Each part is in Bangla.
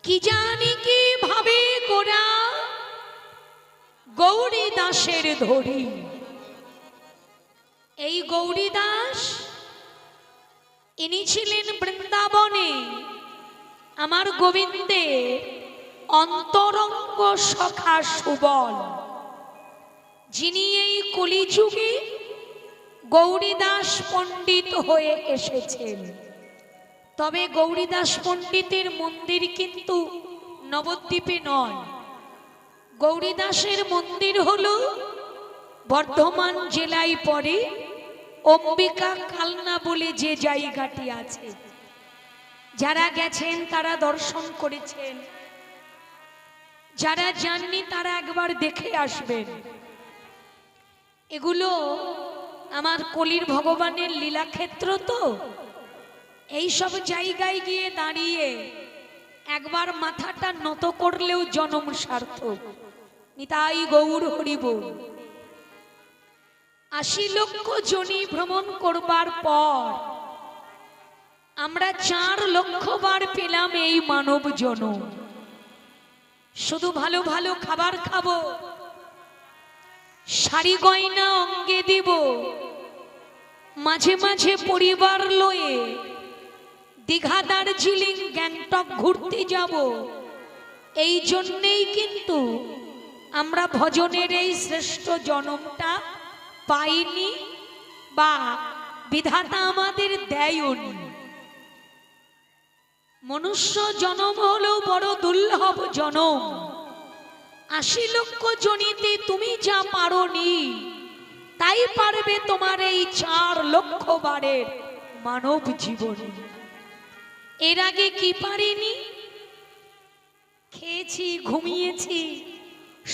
কি জানি কি ভাবে গোরা গৌরী দাসের ধরি। এই গৌরী দাস ইনি ছিলেন বৃন্দাবনে আমার গোবিন্দের অন্তরঙ্গ সখা সুবল, যিনি এই কলিযুগে গৌরীদাস পণ্ডিত হয়ে এসেছেন। তবে গৌরীদাস পণ্ডিতের মন্দির কিন্তু নবদ্বীপে নয়। গৌরীদাসের মন্দির হলো বর্ধমান জেলায় পড়ে অম্বিকা কালনা বলে যে জায়গাটি আছে। যারা গেছেন তারা দর্শন করেছেন, যারা যাননি তারা একবার দেখে আসবেন। এগুলো আমার কলির ভগবানের লীলাক্ষেত্র, তো এই সব জায়গায় গিয়ে দাঁড়িয়ে একবার মাথাটা নত করলেও জনম সার্থক। নিতাই গৌর হরিব। ৮০ লক্ষ জনি ভ্রমণ করবার পর আমরা ৪ লক্ষ বার পেলাম এই মানব জনম। শুধু ভালো ভালো খাবার খাবো, শাড়ি গয়না অঙ্গে দিব, মাঝে মাঝে পরিবার লয়ে দীঘা, দার্জিলিং, গ্যাংটক ঘুরতে যাব। এই জন্যেই কিন্তু আমরা ভজনের এই শ্রেষ্ঠ জনমটা পাইনি বা বিধাতা আমাদের দেয়নি। মনুষ্য জনম হলো বড় দুর্লভ জনম। ৮০ লক্ষ জনিতে তুমি যা পারোনি তাই পারবে তোমার এই ৪ লক্ষ বারের মানব জীবনে। এর আগে কি পারিনি? খেয়েছি, ঘুমিয়েছি,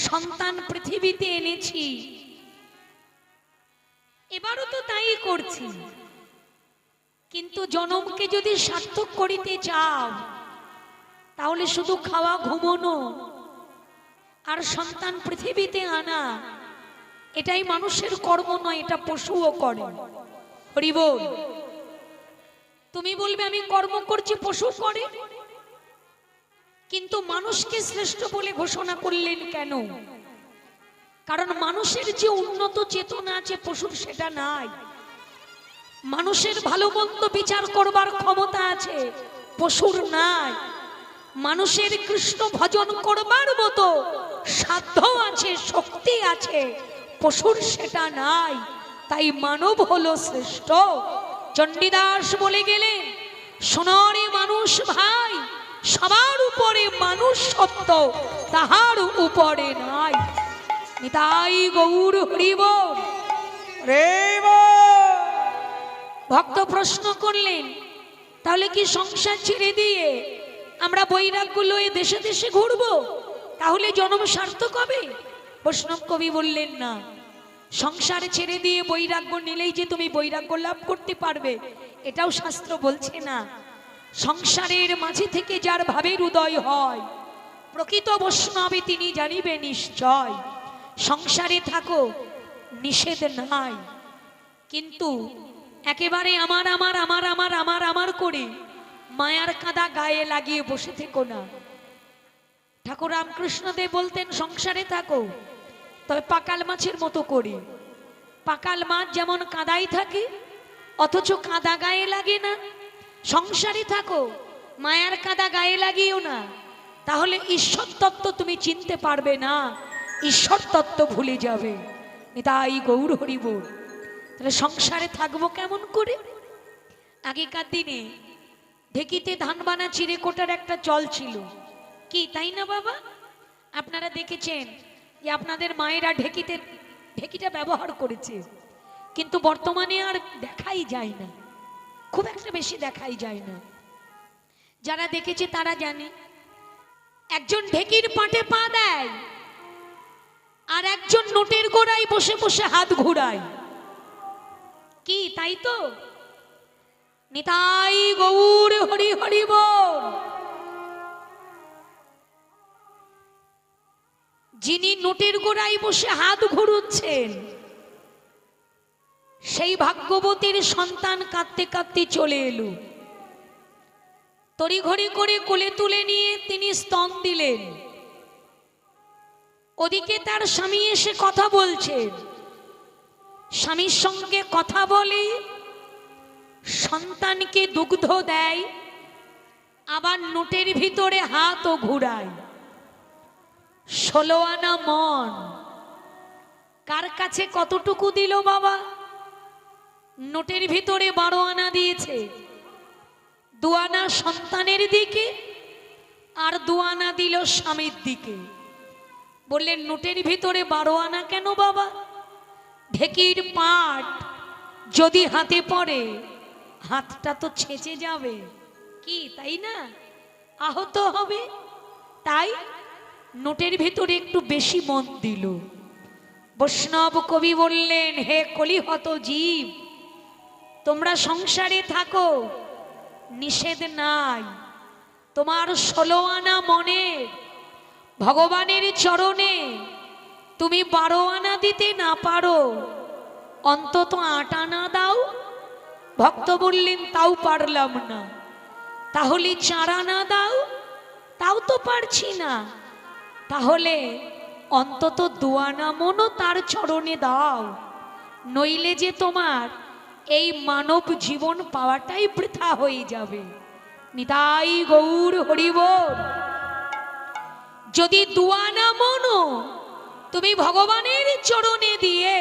সন্তান পৃথিবীতে এনেছি, এবারও তো তাই করছি। কিন্তু জনমকে যদি সার্থক করিতে চাও তাহলে শুধু খাওয়া, ঘুমানো আর সন্তান পৃথিবীতে আনা এটাই মানুষের কর্ম নয়, এটা পশুও করে। হরি বল। তুমি বলবে আমি কর্ম করছি, পশু করে। কিন্তু মানুষকে শ্রেষ্ঠ বলে ঘোষণা করলেন কেন? কারণ মানুষের যে উন্নত চেতনা আছে পশুর সেটা নাই। মানুষের ভালো মন্দ বিচার করবার ক্ষমতা আছে, পশুর নাই। মানুষের কৃষ্ণ ভজন করবার মতো সাধ্য আছে, শক্তি আছে, পশুর সেটা নাই। তাই মানব হলো শ্রেষ্ঠ। চণ্ডীদাস বলে গেলেন, সোনারে মানুষ ভাই, সবার উপরে মানুষ সত্য, তাহার উপরে নাই। নিতাই গৌর হরিব। ভক্ত প্রশ্ন করলেন, তাহলে কি সংসার ছেড়ে দিয়ে আমরা বৈরাগ্য লয়ে দেশে দেশে ঘুরবো? তাহলে জন্ম সার্থক হবে? বৈষ্ণব কবি বললেন না, সংসার ছেড়ে দিয়ে বৈরাগ্য নিলেই যে তুমি বৈরাগ্য লাভ করতে পারবে এটাও শাস্ত্র বলছে না। সংসারের মাঝে থেকে যার ভাবের উদয় হয় প্রকৃত বৈষ্ণবে তিনি জানিবে নিশ্চয়। সংসারে থাকো, নিষেধ নাই, কিন্তু একেবারে আমার আমার আমার আমার আমার আমার করে মায়ার কাঁদা গায়ে লাগিয়ে বসে থেকো না। ঠাকুর রামকৃষ্ণদেব বলতেন সংসারে থাকো, তবে পাকাল মাছের মতো করে। পাকাল মাছ যেমন কাদাই থাকে অথচ কাদা গায়ে লাগে না, সংসারে থাকো, মায়ার কাদা গায়ে লাগিও না, তাহলে ঈশ্বর তত্ত্ব তুমি চিনতে পারবে না, ঈশ্বর তত্ত্ব ভুলে যাবে। তাই গৌর হরিব। তাহলে সংসারে থাকবো কেমন করে? আগেকার দিনে ঢেকিতে ধান বানা চিড়ে কোটার একটা চল ছিল, কি তাই না বাবা? আপনারা দেখেছেন যে আপনাদের মায়েরা ঢেকিটা ব্যবহার করেছে, কিন্তু বর্তমানে আর দেখাই যায় না, খুব একটা বেশি দেখাই যায় না। যারা দেখেছে তারা জানে, একজন ঢেকির পাটে পা দেয় আর একজন নোটের গোড়ায় বসে বসে হাত ঘুরায়, কি তাই তো? নিতাই গৌর হরি হরি বল। যিনি নোটের গোড়ায় বসে হাত ঘুরুচ্ছেন সেই ভাগ্যবতীর সন্তান কাঁদতে কাঁদতে চলে এলো। তড়িঘড়ি করে কোলে তুলে নিয়ে তিনি স্তন দিলেন। ওদিকে তার স্বামী এসে কথা বলছেন। স্বামীর সঙ্গে কথা বলে সন্তানকে দুগ্ধ দেয়, আবার নোটের ভিতরে হাতও ঘুরায়। 16 আনা মন কার কাছে কতটুকু দিল বাবা? নোটের ভিতরে 12 আনা দিয়েছে। 2 আনা সন্তানের দিকে আর 2 আনা দিল স্বামীর দিকে। বললেন নোটের ভিতরে 12 আনা কেন বাবা? ঢেকির পাট যদি হাতে পড়ে হাতটা তো ছেঁচে যাবে, কি তাই না? আহত হবে। তাই নোটের ভিতরে একটু বেশি মন দিল। বৈষ্ণব কবি বললেন, হে কলিহত জীব, তোমরা সংসারে থাকো, নিষেধ নাই। তোমার 16 আনা মনে ভগবানের চরণে তুমি 12 আনা দিতে না পারো, অন্তত 8 আনা দাও। ভক্ত বললেন, তাও পারলাম না। তাহলে 4 আনা দাও, তাও তো পারছি না। তাহলে অন্তত 2 আনা মনও তার চরণে দাও, নইলে যে তোমার এই মানব জীবন পাওয়াটাই বৃথা হয়ে যাবে। নিতাই গৌর হরি বল। যদি 2 আনা মনও তুমি ভগবানের চরণে দিয়ে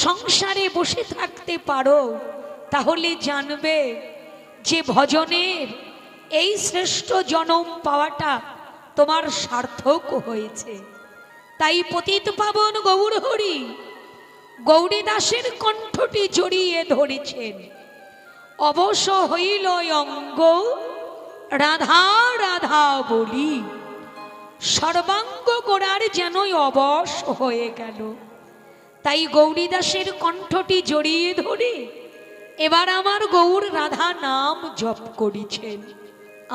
সংসারে বসে থাকতে পারো, তাহলে জানবে যে ভজনের এই শ্রেষ্ঠ জনম পাওয়াটা তোমার সার্থক হয়েছে। তাই পতিত পাবন গৌর হরি গৌরী দাসের কণ্ঠটি জড়িয়ে ধরেছেন। অবশ হইল অঙ্গ রাধা রাধা বলি, সর্বাঙ্গ গোড়ার যেনই অবশ হয়ে গেল। তাই গৌরী দাসের কণ্ঠটি জড়িয়ে ধরে এবার আমার গৌর রাধা নাম জপ করিছেন।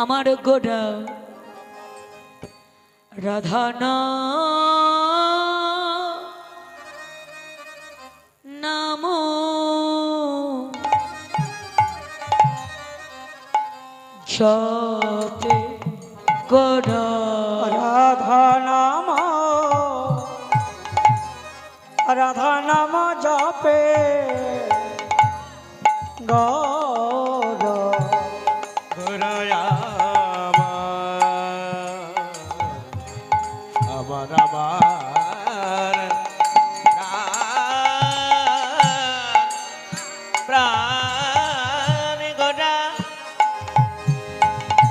আমার গোড়া রাধা নাম জপে গোড়া রাধা নাম জপে গৌর আমার প্রাণ গোড়া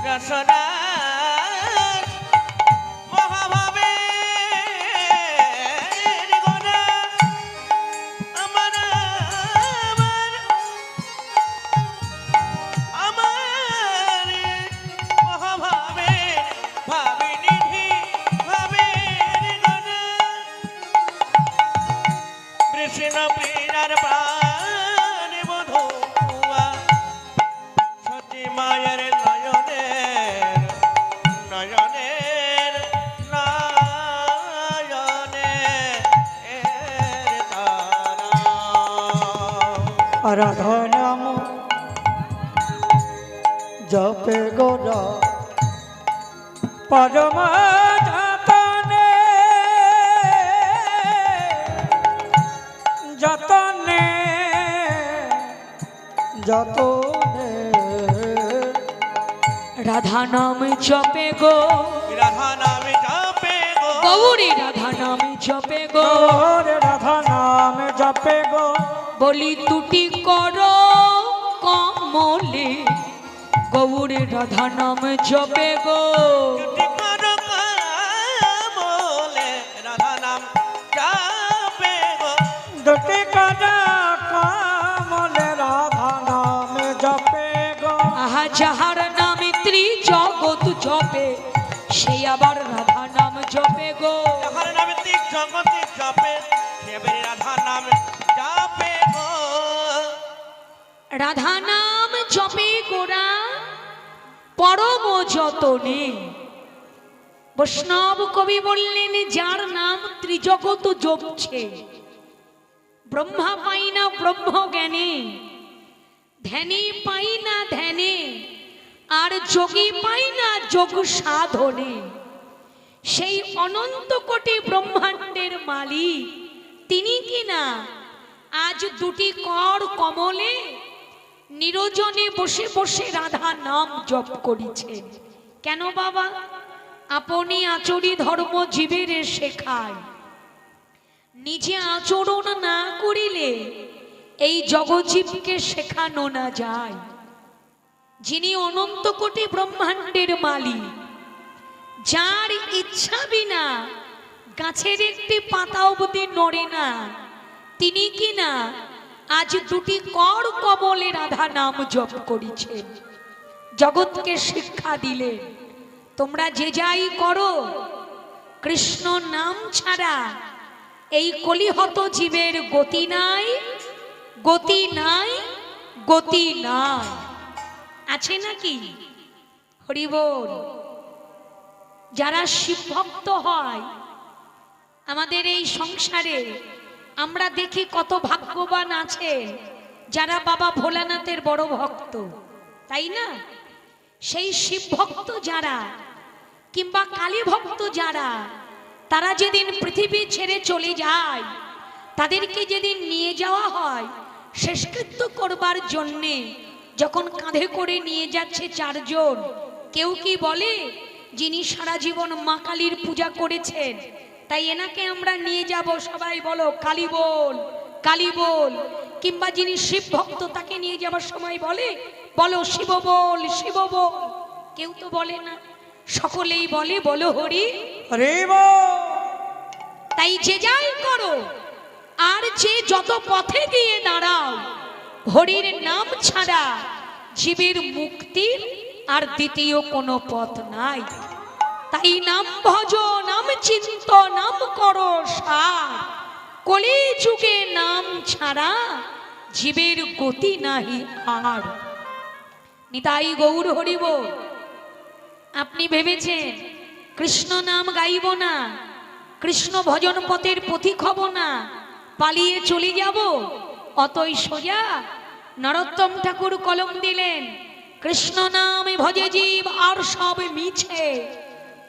রসনা রাধা নাম জপে গোরা পরম যতনে যতনে যতনে রাধা নাম জপে গো, রাধা নাম জপে গো, গৌরী রাধা নাম জপে গো, রাধা নাম জপে গো। বলি তুটি করো কমলে, গৌর রাধা নাম জপে গো। দুটি করো কমলে, রাধা নাম জপে গো। দুটি করো কমলে, রাধা নাম জপে গো। আহা যাহার নামে ত্রিজগৎ জপে, সে আবার রাধা নাম জপে গো। যাহার নামে ত্রিজগৎ জপে, সে আবার রাধা নাম জপে গো। রাধা নাম জপে গোরা পরম যতনে। বৈষ্ণব কবি বললেন, যার নাম ত্রিজগৎ জপছে, ব্রহ্মা পাই না ব্রহ্ম জ্ঞানে, ধ্যানে পাই না ধ্যানে, আর যোগী পায় না যোগ সাধনে। সেই অনন্ত কোটি ব্রহ্মাণ্ডের মালিক তিনি কিনা আজ দুটি কর কমলে নিরজনে বসে বসে রাধা নাম জপ করিছেন। কেন বাবা? আপনি আচরি ধর্ম জীবের শেখায়, নিজে আচরণ না করিলে এই জগজীবকে শেখানো না যায়। যিনি অনন্ত কোটি ব্রহ্মাণ্ডের মালিক, যার ইচ্ছা বিনা গাছের একটি পাতা অবধি নড়ে না, তিনি কিনা আজ দুটি কর কমলে রাধা নাম জপ করিছেন, জগৎকে শিক্ষা দিলেন। তোমরা যে যাই করো, কৃষ্ণ নাম ছাড়া এই কলিহত জীবের গতি নাই, গতি নাই, গতি নাই। আছে নাকি? হরি বল। যারা শিব ভক্ত হয় আমাদের এই সংসারে, আমরা দেখি কত ভাগ্যবান আছে যারা বাবা ভোলানাথের বড় ভক্ত, তাই না? সেই শিব ভক্ত যারা কিংবা কালী ভক্ত যারা, তারা যেদিন পৃথিবী ছেড়ে চলে যায়, তাদেরকে যেদিন নিয়ে যাওয়া হয় শেষকৃত্য করবার জন্যে, যখন কাঁধে করে নিয়ে যাচ্ছে চারজন, কেউ কি বলে যিনি সারা জীবন মা কালীর পূজা করেছেন তাই এনাকে আমরা নিয়ে যাব, সবাই বলো কালী বল, কালী বল। কিংবা যিনি শিব ভক্ত তাকে নিয়ে যাবার সময় বলে বলো শিব বল, শিব বল। কেউ তো বলে না, সকলেই বলে বলো হরি হরি বল। তাই যে যাই করো আর যে যত পথে গিয়ে দাঁড়াও, হরির নাম ছাড়া জীবের মুক্তির আর দ্বিতীয় কোনো পথ নাই। তাই নাম ভজ, নাম চিন্ত, নাম করো সার, কলি যুগে নাম ছাড়া জীবের গতি নাহি আর। নিতাই গৌর হরি বল। আপনি ভেবেছেন কৃষ্ণ নাম গাইব না, কৃষ্ণ ভজন পথের পথিক হব না, পালিয়ে চলে যাব? অতই সোজা। নরোত্তম ঠাকুর কলম দিলেন, কৃষ্ণ নামে ভজে জীব আর সব মিছে,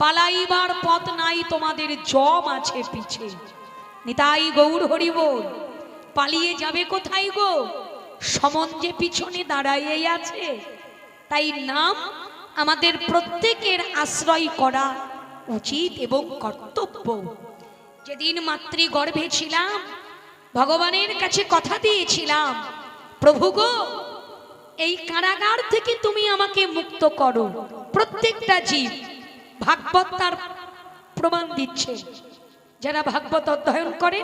পালাইবার পথ নাই তোমাদের জম আছে পিছে। নিতাই গৌর হরি বল। পালিয়ে যাবে কোথায় গো? সমন যে পিছনে দাঁড়াইয়ে আছে। তাই নাম আমাদের প্রত্যেকের আশ্রয় করা উচিত এবং কর্তব্য। যেদিন মাতৃগর্ভে ছিলাম, ভগবানের কাছে কথা দিয়েছিলাম, প্রভু গো এই কারাগার থেকে তুমি আমাকে মুক্ত করো। প্রত্যেকটা জীব, ভাগবত তার প্রমাণ দিচ্ছে। যারা ভাগবত অধ্যয়ন করে,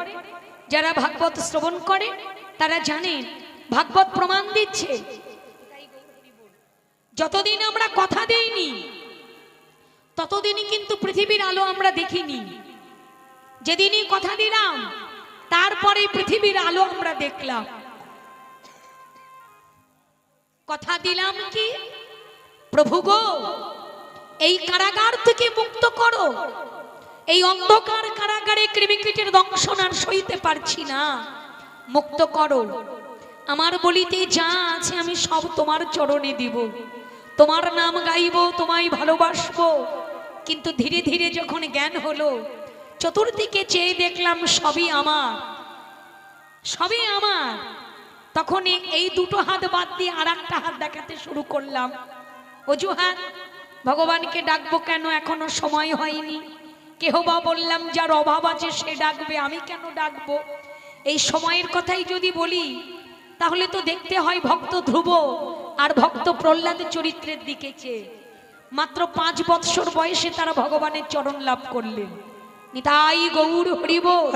যারা ভাগবত শ্রবণ করে, তারা জানেন ভাগবত প্রমাণ দিচ্ছে। যতদিন আমরা কথা দেইনি ততদিনই কিন্তু পৃথিবীর আলো আমরা দেখিনি। যেদিনই কথা দিলাম তারপরে পৃথিবীর আলো আমরা দেখলাম। কথা দিলাম কি, প্রভু গো এই কারাগার থেকে মুক্ত করো, এই অন্ধকার কারাগারে কৃমিকীটের দংশন আর সইতে পারছি না, মুক্ত করো। আমার বলিতে যা আছে আমি সব তোমার চরণে দিব, তোমার নাম গাইব, তোমায় ভালোবাসবো। কিন্তু ধীরে ধীরে যখন জ্ঞান হলো, চতুর্দিকে চেয়ে দেখলাম সবই আমার, সবই আমার। তখন এই দুটো হাত বাদ দিয়ে আর একটা হাত দেখাতে শুরু করলাম। অজুহাত, ভগবানকে ডাকবো কেন, এখনো সময় হয়নি। কেহ বা বললাম যার অভাব আছে সে ডাকবে, আমি কেন ডাকবো? এই সময়ের কথাই যদি বলি তাহলে তো দেখতে হয় ভক্ত ধ্রুব আর ভক্ত প্রহ্লাদের চরিত্রের দিকে চেয়ে। মাত্র 5 বৎসর বয়সে তারা ভগবানের চরণ লাভ করলেন। নিতাই গৌর হরি বল।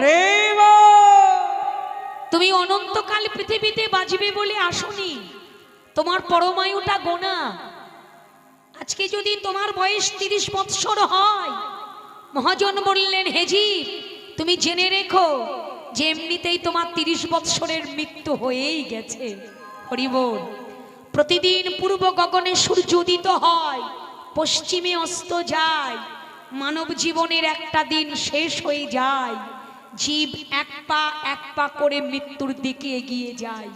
তুমি অনন্তকাল পৃথিবীতে বাঁচবে বলে আসনি, তোমার পরমায়ুটা গোনা। আজকে যদি তোমার বয়স 30 বৎসর হয়, মহাজন বললেন হেজি তুমি জেনে রেখো যে এমনিতেই তোমার 30 বৎসরের মৃত্যু হয়েই গেছে। হরি বল। প্রতিদিন পূর্ব গগনে সূর্য উদিত হয়, পশ্চিমে অস্ত যায়, মানব জীবনের একটা দিন শেষ হয়ে যায়, জীব এক পা করে মৃত্যুর দিকে এগিয়ে যায়।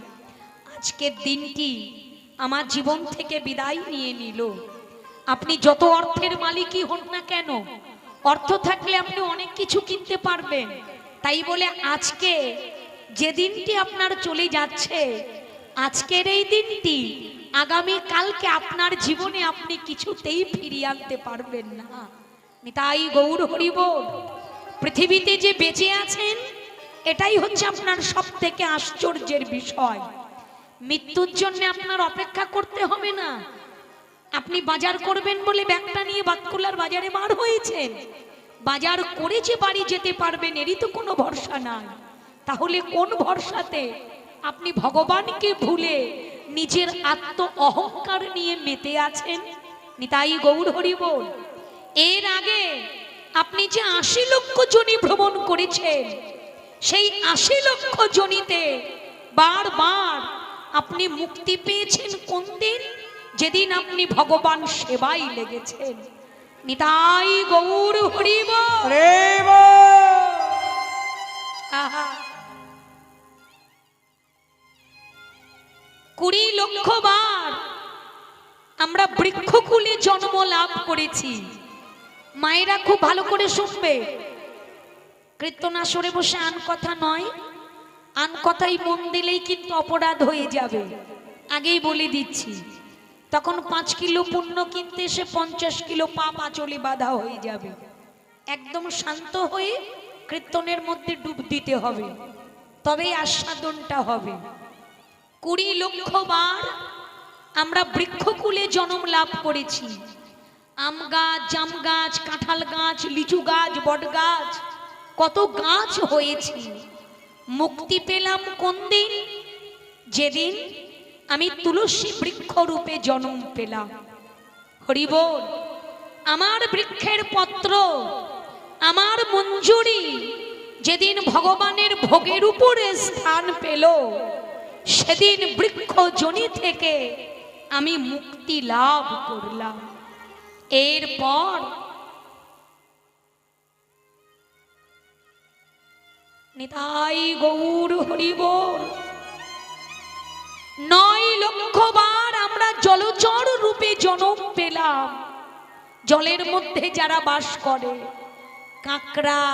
আজকের দিনটি আমার জীবন থেকে বিদায় নিয়ে নিল, আপনি যত অর্থের মালিকই হন না কেন, অর্থ থাকলে আপনি অনেক কিছু কিনতে পারবেন। তাই বলে আজকে যে দিনটি আপনার চলে যাচ্ছে, আজকের এই দিনটি আগামী কালকে আপনার জীবনে আপনি কিছুতেই ফিরিয়ে আনতে পারবেন না। তাই গৌর হরি বল। পৃথিবীতে যে বেঁচে আছেন এটাই হচ্ছে আপনার সব থেকে আশ্চর্যের বিষয়। মৃত্যুর জন্য আপনার অপেক্ষা করতে হবে না। আপনি বাজার করবেন বলে ব্যাগটা নিয়ে বাতকুলার বাজারে বার হয়েছেন, বাজার করে যে বাড়ি যেতে পারবেন এরই তো কোনো ভরসা নাই। তাহলে কোন ভরসাতে আপনি ভগবানকে ভুলে নিজের আত্ম অহংকার নিয়ে মেতে আছেন? নিতাই গৌর হরি বল। এর আগে আপনি যে ৮০ লক্ষ যোনি ভ্রমণ করেছেন, সেই ৮০ লক্ষ যোনিতে বারবার আপনি মুক্তি পেয়েছেন কোন দিন? যেদিন আপনি ভগবান সেবাই লেগেছেন। নিতাই গৌর হরি বল। হরি বল। আহা, ২০ লক্ষ বার আমরা বৃক্ষকুলে জন্ম লাভ করেছি। মায়েরা খুব ভালো করে শুনবে, কীর্তন আসরে বসে আন কথা নয়, আন কথাই মন দিলেই কিন্তু অপরাধ হয়ে যাবে, আগেই বলে দিচ্ছি। তখন ৫ কিলো পুণ্য কিনতে এসে ৫০ কিলো পাপ আঁচলে বাঁধা হয়ে যাবে। একদম শান্ত হয়ে কীর্তনের মধ্যে ডুব দিতে হবে, তবেই আস্বাদনটা হবে। ২০ লক্ষ বার আমরা বৃক্ষকুলে জন্ম লাভ করেছি। আম গাছ, জাম গাছ, কাঁঠাল গাছ, লিচু গাছ, বট গাছ, কত গাছ হয়েছি। মুক্তি পেলাম কোন দিন? যেদিন আমি তুলসী বৃক্ষ রূপে জন্ম পেলাম। হরি বল। আমার বৃক্ষের পত্র, আমার মঞ্জুরি যেদিন ভগবানের ভোগের উপরে স্থান পেল, সেদিন বৃক্ষ জনি থেকে আমি মুক্তি লাভ করলাম। এরপর নিতাই গৌর হরি বল। ৯ লক্ষ বার আমরা জলচর রূপে জন্ম পেলাম। জলের মধ্যে যারা বাস করে, কাঁকড়া,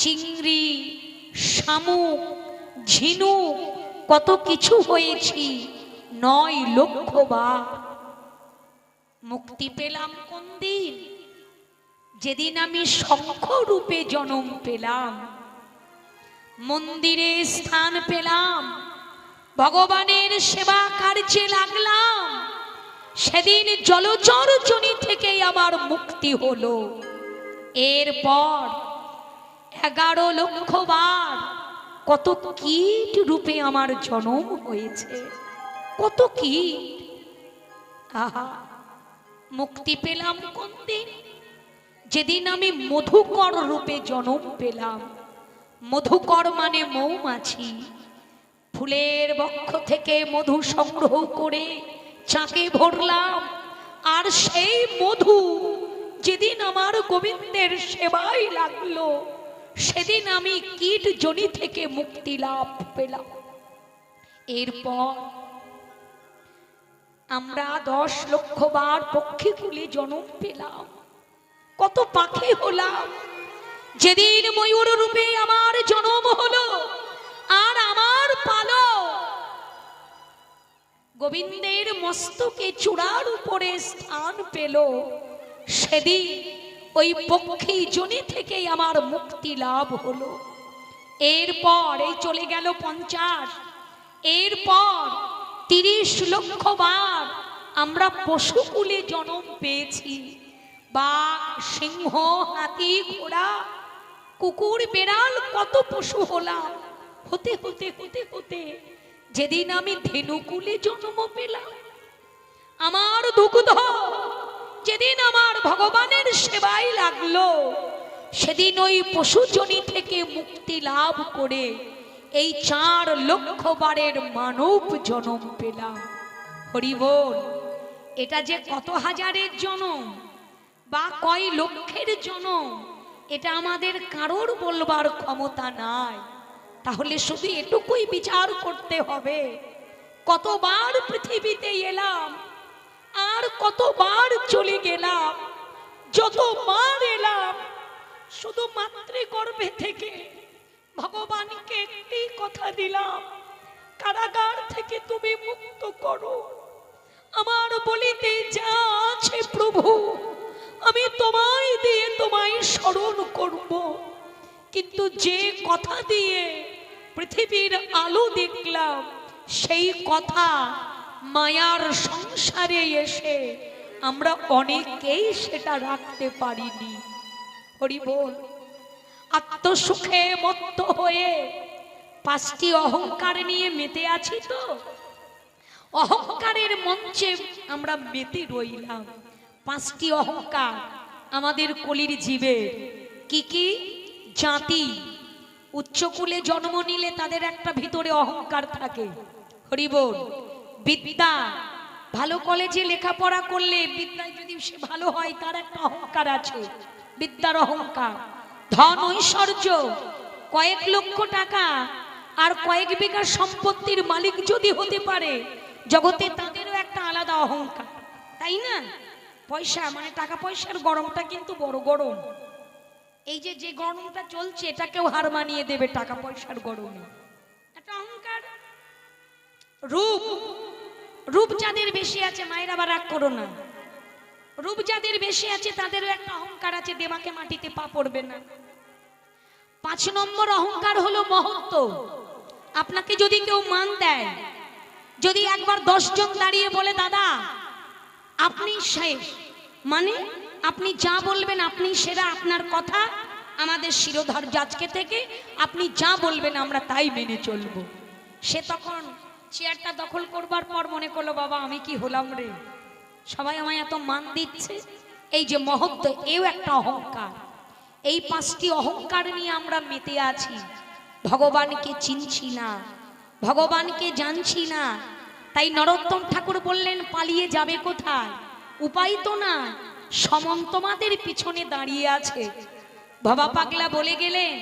চিংড়ি, শামুক, ঝিনুক, কত কিছু হয়েছি ৯ লক্ষ বার। মুক্তি পেলাম কোন দিন? যেদিন আমি শঙ্খ রূপে জন্ম পেলাম, মন্দিরে স্থান পেলাম, ভগবানের সেবা কার্যে লাগলাম, সেদিন জলচর যোনি থেকে আমার মুক্তি হলো। এরপর ১১ লক্ষ বার কত কীট রূপে আমার জন্ম হয়েছে, কত কীট। আহা, মুক্তি পেলাম কোন দিন? যেদিন আমি মধুকর রূপে জন্ম পেলাম। মধুকর মানে মৌমাছি। ফুলের বক্ষ থেকে মধু সংগ্রহ করে চাকে ভরলাম, আর সেই মধু যেদিন আমার গোবিন্দের সেবায় লাগলো, সেদিন আমি কীট যোনি থেকে মুক্তি লাভ পেলাম। এরপর আমরা ১০ লক্ষ বার পক্ষীকুলে জন্ম পেলাম, কত পাখি হলাম। যেদিন ময়ূর রূপে আমার জন্ম হলো, আর আমার পালক গোবিন্দের মস্তকে চূড়ার উপরে স্থান পেল, সেদিন ওই পক্ষী যোনি থেকেই আমার মুক্তি লাভ হলো। এরপর এই চলে গেল ৫০। এরপর ৩০ লক্ষ বার আমরা পশুকুলে জন্ম পেয়েছি। বাঘ, সিংহ, হাতি, ঘোড়া, কুকুর, বেড়াল, কত পশু হলাম। হতে হতে হতে হতে যেদিন আমি ধেনুকুলে জন্ম পেলাম, আমার দুগ্ধ যেদিন আমার ভগবানের সেবায় লাগলো, সেদিন ওই পশু যোনি থেকে মুক্তি লাভ করে এই ৪ লক্ষ বারের মানব জন্ম পেলাম। হরি বল। এটা যে কত হাজারের জন্ম বা কয় লক্ষের জন্ম, এটা আমাদের কারোর বলবার ক্ষমতা নাই। তাহলে শুধু এটুকুই বিচার করতে হবে, কতবার পৃথিবীতে এলাম, আর কতবার চলে গেলাম, যতবার এলাম, শুধু মাতৃগর্ভে থেকে ভগবানকে একটি কথা দিলাম, কারাগার থেকে তুমি মুক্ত করো। আমার বলিতে যা আছে প্রভু, আমি তোমায় দিয়ে তোমায় স্মরণ করব। কিন্তু যে কথা দিয়ে পৃথিবীর আলো দেখলাম, সেই কথা মায়ার সংসারে এসে আমরা অনেকেই সেটা রাখতে পারিনি। হরি বল। আত্মসুখে মত্ত হয়ে পাঁচটি অহংকার নিয়ে মেতে আছি তো, অহংকারের মঞ্চে আমরা মেতে রইলাম। পাঁচটি অহংকার আমাদের কলির জীবের। কি কি? জাতি, উচ্চকুলে জন্ম নিলে তাদের একটা ভিতরে অহংকার থাকে। হরি বল। বিদ্যা, ভালো কলেজে লেখাপড়া করলে বিদ্যায় যদি সে ভালো হয় তার একটা অহংকার আছে, বিদ্যার অহংকার। ধন ঐশ্বর্য, কয়েক লক্ষ টাকা আর কয়েক বিঘা সম্পত্তির মালিক যদি হতে পারে জগতে, তাদেরও একটা আলাদা অহংকার, তাই না? পয়সা মানে টাকা পয়সার গরমটা কিন্তু বড় গরম। এই যে যে গরমটা চলছে এটাকেও হার মানিয়ে দেবে টাকা পয়সার গরমে, একটা অহংকার। রূপ, রূপ যাদের বেশি আছে, মায়ের আবার রাগ করো না, রূপ যাদের বেশি আছে তাদেরও একটা অহংকার আছে, দেমাকে মাটিতে পা পড়বে না। 5 নম্বর অহংকার হলো মহত্ব। আপনাকে যদি কেউ মান দেয়, যদি একবার 10 জন দাঁড়িয়ে বলে দাদা আপনি শেষ, মানে আপনি যা বলবেন আপনি সেরা, আপনার কথা আমাদের শিরোধার্য আজকে থেকে, আপনি যা বলবেন আমরা তাই মেনে চলব। সে তখন চেয়ারটা দখল করবার পর মনে করলো বাবা আমি কি হলাম রে, সবাই আমায় এত মান দিচ্ছে। এই যে মহত্ব, এও একটা অহংকার। এই 5টি অহংকার নিয়ে আমরা মেতে আছি। ভগবানকে চিনছি না, ভগবানকে জানছি না। তাই নরোত্তম ঠাকুর বললেন পালিয়ে যাবে কোথায়, উপায় তো না, সমন তোমাদের পিছনে দাঁড়িয়ে আছে। বাবা পাগলা বলে গেলেন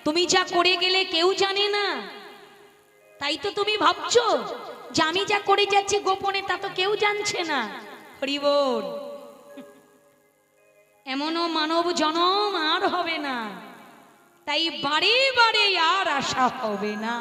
তুমি যা করে গেলে কেউ জানে না, তাই তো তুমি ভাবছো যে আমি যা করে যাচ্ছি গোপনে তা তো কেউ জানছে না। হরি বল। এমনও মানব জনম আর হবে না, তাই বারে বারে আর আশা হবে না।